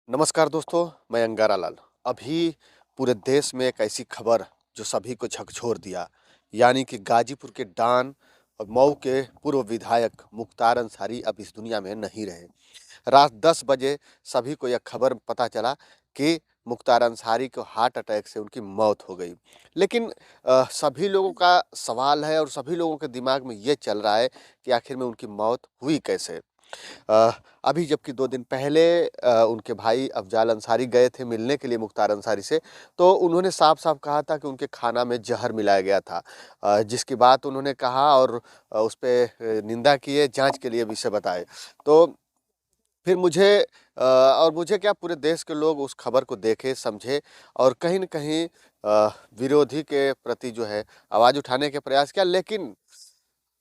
नमस्कार दोस्तों, मैं अंगारा लाल। अभी पूरे देश में एक ऐसी खबर जो सभी को झकझोर दिया, यानी कि गाजीपुर के डॉन और मऊ के पूर्व विधायक मुख्तार अंसारी अब इस दुनिया में नहीं रहे। रात 10 बजे सभी को यह खबर पता चला कि मुख्तार अंसारी को हार्ट अटैक से उनकी मौत हो गई। लेकिन सभी लोगों का सवाल है और सभी लोगों के दिमाग में ये चल रहा है कि आखिर में उनकी मौत हुई कैसे? अ, अभी जबकि 2 दिन पहले उनके भाई अफ़ज़ाल अंसारी गए थे मिलने के लिए मुख्तार अंसारी से, तो उन्होंने साफ-साफ कहा था कि उनके खाना में ज़हर मिलाया गया था। जिसकी बात उन्होंने कहा और उस पे निंदा किए, जाँच के लिए विषय बताए। तो फिर मुझे और मुझे क्या पूरे देश के लोग उस खबर को देखे, समझे और कहीं न कहीं विरोधी के प्रति जो है आवाज़ उठाने का प्रयास किया, लेकिन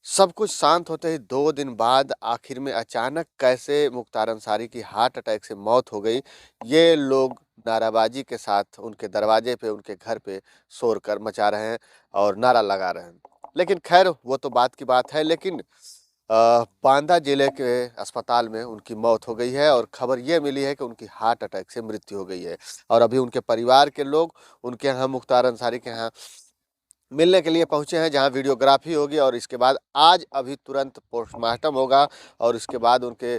सब कुछ शांत होते ही 2 दिन बाद आखिर में अचानक कैसे मुख्तार अंसारी की हार्ट अटैक से मौत हो गई, ये लोग नाराबाजी के साथ उनके दरवाजे पे, उनके घर पे शोर कर मचा रहे हैं और नारा लगा रहे हैं। लेकिन ख़ैर वो तो बात की बात है, लेकिन बांदा जिले के अस्पताल में उनकी मौत हो गई है और खबर ये मिली है कि उनकी हार्ट अटैक से मृत्यु हो गई है और अभी उनके परिवार के लोग उनके यहाँ मुख्तार अंसारी के यहाँ मिलने के लिए पहुँचे हैं, जहाँ वीडियोग्राफी होगी और इसके बाद आज अभी तुरंत पोस्टमार्टम होगा और इसके बाद उनके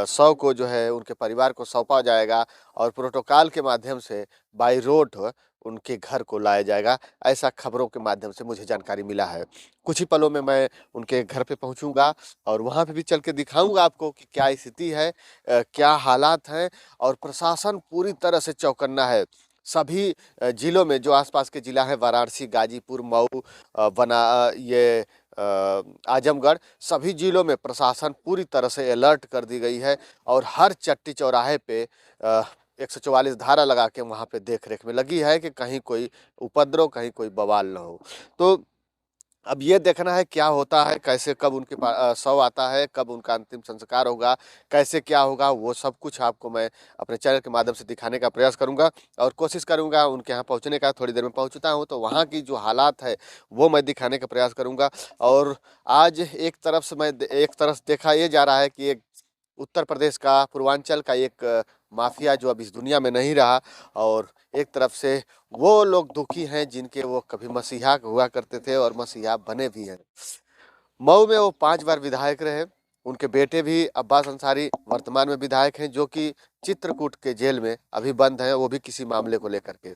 शव को जो है उनके परिवार को सौंपा जाएगा और प्रोटोकॉल के माध्यम से बाय रोड उनके घर को लाया जाएगा। ऐसा खबरों के माध्यम से मुझे जानकारी मिला है। कुछ ही पलों में मैं उनके घर पे पहुँचूँगा और वहाँ पे भी चल के दिखाऊँगा आपको कि क्या स्थिति है, क्या हालात हैं और प्रशासन पूरी तरह से चौकन्ना है। सभी जिलों में जो आसपास के जिला हैं वाराणसी, गाजीपुर, मऊ, ये आजमगढ़, सभी जिलों में प्रशासन पूरी तरह से अलर्ट कर दी गई है और हर चट्टी चौराहे पे 144 धारा लगा के वहाँ पे देख-रेख में लगी है कि कहीं कोई उपद्रव, कहीं कोई बवाल ना हो। तो अब ये देखना है क्या होता है, कैसे कब उनके शव आता है, कब उनका अंतिम संस्कार होगा, कैसे क्या होगा, वो सब कुछ आपको मैं अपने चैनल के माध्यम से दिखाने का प्रयास करूँगा और कोशिश करूँगा उनके यहाँ पहुँचने का। थोड़ी देर में पहुँचता हूँ, तो वहाँ की जो हालात है, वो मैं दिखाने का प्रयास करूँगा और आज एक तरफ देखा ये जा रहा है कि एक उत्तर प्रदेश का, पूर्वांचल का एक माफिया जो अब इस दुनिया में नहीं रहा और एक तरफ से वो लोग दुखी हैं जिनके वो कभी मसीहा हुआ करते थे और मसीहा बने भी हैं। मऊ में वो 5 बार विधायक रहे। उनके बेटे भी अब्बास अंसारी वर्तमान में विधायक हैं, जो कि चित्रकूट के जेल में अभी बंद हैं, वो भी किसी मामले को लेकर के।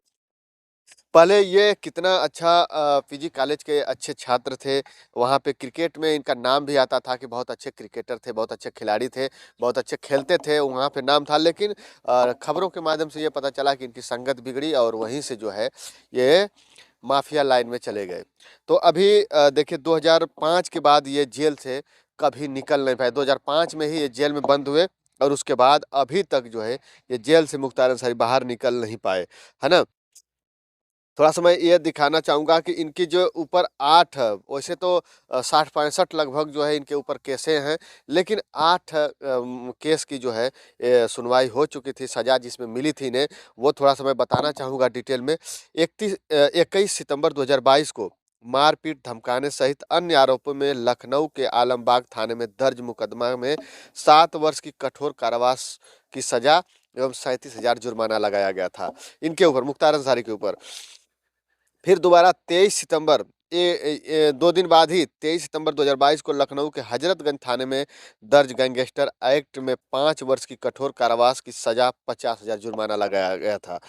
पहले ये कितना अच्छा पीजी कॉलेज के अच्छे छात्र थे, वहाँ पे क्रिकेट में इनका नाम भी आता था कि बहुत अच्छे क्रिकेटर थे, बहुत अच्छे खिलाड़ी थे, बहुत अच्छे खेलते थे, वहाँ पे नाम था। लेकिन खबरों के माध्यम से ये पता चला कि इनकी संगत बिगड़ी और वहीं से जो है ये माफिया लाइन में चले गए। तो अभी देखिए 2005 के बाद ये जेल से कभी निकल नहीं पाए। 2005 में ही ये जेल में बंद हुए और उसके बाद अभी तक जो है ये जेल से मुख्तार अंसारी बाहर निकल नहीं पाए, है ना? थोड़ा-सा मैं ये दिखाना चाहूँगा कि इनकी जो ऊपर 8 वैसे तो 60-65 लगभग जो है इनके ऊपर केसें हैं, लेकिन 8 केस की जो है सुनवाई हो चुकी थी, सज़ा जिसमें मिली थी इन्हें, वो थोड़ा-सा मैं बताना चाहूँगा डिटेल में। 21 सितंबर 2022 को मारपीट, धमकाने सहित अन्य आरोपों में लखनऊ के आलमबाग थाने में दर्ज मुकदमा में 7 वर्ष की कठोर कारावास की सज़ा एवं 37,000 जुर्माना लगाया गया था, इनके ऊपर, मुख्तार अंसारी के ऊपर। फिर दोबारा 23 सितंबर 2 दिन बाद ही 23 सितंबर 2022 को लखनऊ के हजरतगंज थाने में दर्ज गैंगस्टर एक्ट में 5 वर्ष की कठोर कारावास की सजा 50,000 जुर्माना लगाया गया था।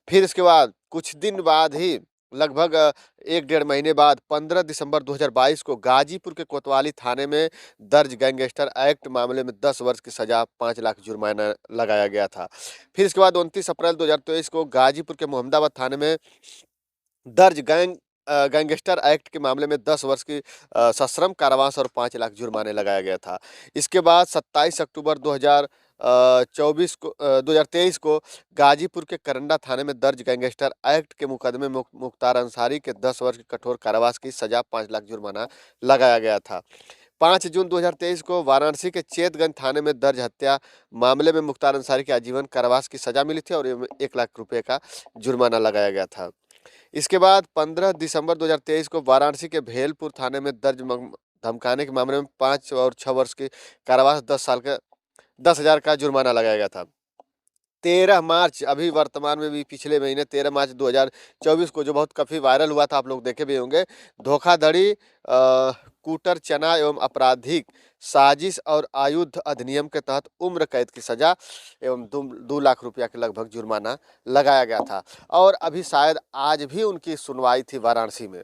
फिर इसके बाद कुछ दिन बाद ही लगभग 1 डेढ़ महीने बाद 15 दिसंबर 2022 को गाजीपुर के कोतवाली थाने में दर्ज गैंगस्टर एक्ट मामले में 10 वर्ष की सजा 5 लाख जुर्माना लगाया गया था। फिर इसके बाद 29 अप्रैल 2023 को गाजीपुर के मोहम्मदाबाद थाने में दर्ज गैंगस्टर एक्ट के मामले में 10 वर्ष की सश्रम कारावास और 5 लाख जुर्माने लगाया गया था। इसके बाद 27 अक्टूबर 2023 को गाजीपुर के करंडा थाने में दर्ज गैंगस्टर एक्ट के मुकदमे में मुख्तार अंसारी के 10 वर्ष की कठोर कारावास की सजा 5 लाख जुर्माना लगाया गया था। 5 जून 2023 को वाराणसी के चेतगंज थाने में दर्ज हत्या मामले में मुख्तार अंसारी के आजीवन कारावास की सजा मिली थी और 1 लाख रुपए का जुर्माना लगाया गया था। इसके बाद 15 दिसंबर 2023 को वाराणसी के भेलपुर थाने में दर्ज धमकाने के मामले में 5 और 6 वर्ष की कारावास 10 साल का 10,000 का जुर्माना लगाया गया था। 13 मार्च अभी वर्तमान में भी पिछले महीने 13 मार्च 2024 को जो बहुत काफ़ी वायरल हुआ था, आप लोग देखे भी होंगे। धोखाधड़ी, कूटर चना एवं आपराधिक साजिश और आयुध अधिनियम के तहत उम्र कैद की सजा एवं 2 लाख रुपया के लगभग जुर्माना लगाया गया था और अभी शायद आज भी उनकी सुनवाई थी वाराणसी में।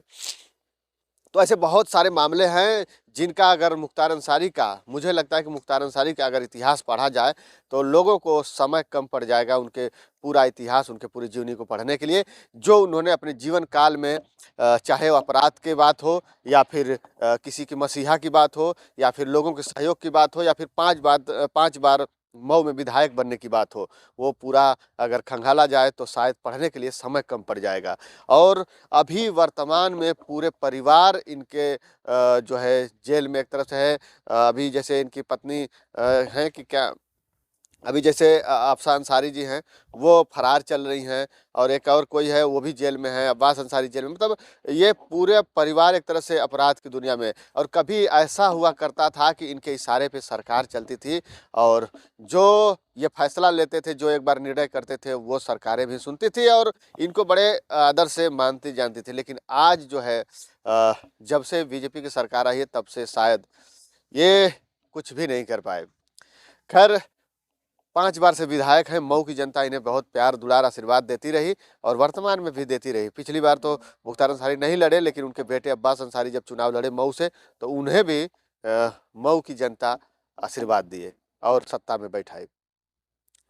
तो ऐसे बहुत सारे मामले हैं जिनका अगर मुख्तार अंसारी का, मुझे लगता है कि मुख्तार अंसारी का अगर इतिहास पढ़ा जाए तो लोगों को समय कम पड़ जाएगा उनके पूरा इतिहास, उनके पूरी जीवनी को पढ़ने के लिए, जो उन्होंने अपने जीवन काल में चाहे वो अपराध की बात हो या फिर किसी की मसीहा की बात हो या फिर लोगों के सहयोग की बात हो या फिर 5 बार मऊ में विधायक बनने की बात हो, वो पूरा अगर खंगाला जाए तो शायद पढ़ने के लिए समय कम पड़ जाएगा। और अभी वर्तमान में पूरे परिवार इनके जो है जेल में एक तरफ से है। अभी जैसे इनकी पत्नी हैं कि क्या, अभी जैसे अफ़सा अंसारी जी हैं, वो फरार चल रही हैं और एक और कोई है वो भी जेल में है, अब्बास अंसारी जेल में। मतलब ये पूरे परिवार एक तरह से अपराध की दुनिया में। और कभी ऐसा हुआ करता था कि इनके इशारे पे सरकार चलती थी और जो ये फैसला लेते थे, जो एक बार निर्णय करते थे, वो सरकारें भी सुनती थी और इनको बड़े आदर से मानती जानती थी। लेकिन आज जो है जब से बीजेपी की सरकार आई है तब से शायद ये कुछ भी नहीं कर पाए। खैर, 5 बार से विधायक हैं, मऊ की जनता इन्हें बहुत प्यार दुलार आशीर्वाद देती रही और वर्तमान में भी देती रही। पिछली बार तो मुख्तार अंसारी नहीं लड़े, लेकिन उनके बेटे अब्बास अंसारी जब चुनाव लड़े मऊ से, तो उन्हें भी मऊ की जनता आशीर्वाद दिए और सत्ता में बैठाई।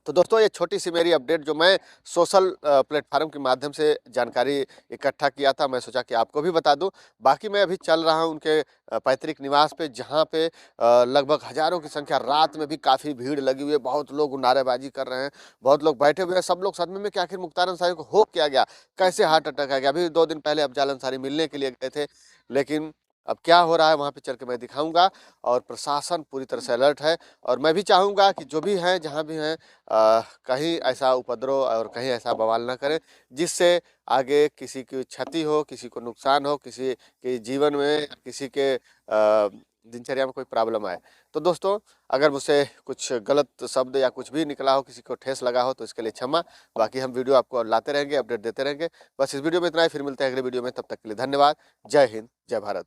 तो दोस्तों, ये छोटी-सी मेरी अपडेट जो मैं सोशल प्लेटफ़ॉर्म के माध्यम से जानकारी इकट्ठा किया था, मैं सोचा कि आपको भी बता दूँ। बाकी मैं अभी चल रहा हूँ उनके पैतृक निवास पे, जहाँ पे लगभग हज़ारों की संख्या, रात में भी काफ़ी भीड़ लगी हुई है, बहुत लोग नारेबाज़ी कर रहे हैं, बहुत लोग बैठे हुए हैं, सब लोग सदमे में कि आखिर मुख्तार अंसारी को हो क्या गया? कैसे हार्ट अटैक आ गया? अभी 2 दिन पहले अफ़ज़ल अंसारी मिलने के लिए गए थे, लेकिन अब क्या हो रहा है वहाँ पे चल के मैं दिखाऊँगा। और प्रशासन पूरी तरह से अलर्ट है और मैं भी चाहूँगा कि जो भी हैं, जहाँ भी हैं, कहीं ऐसा उपद्रव और कहीं ऐसा बवाल ना करें जिससे आगे किसी की क्षति हो, किसी को नुकसान हो, किसी के जीवन में, किसी के दिनचर्या में कोई प्रॉब्लम आए। तो दोस्तों, अगर मुझसे कुछ गलत शब्द या कुछ भी निकला हो, किसी को ठेस लगा हो, तो इसके लिए क्षमा। बाकी हम वीडियो आपको लाते रहेंगे, अपडेट देते रहेंगे। बस इस वीडियो में इतना ही, फिर मिलते हैं अगले वीडियो में, तब तक के लिए धन्यवाद। जय हिंद, जय भारत।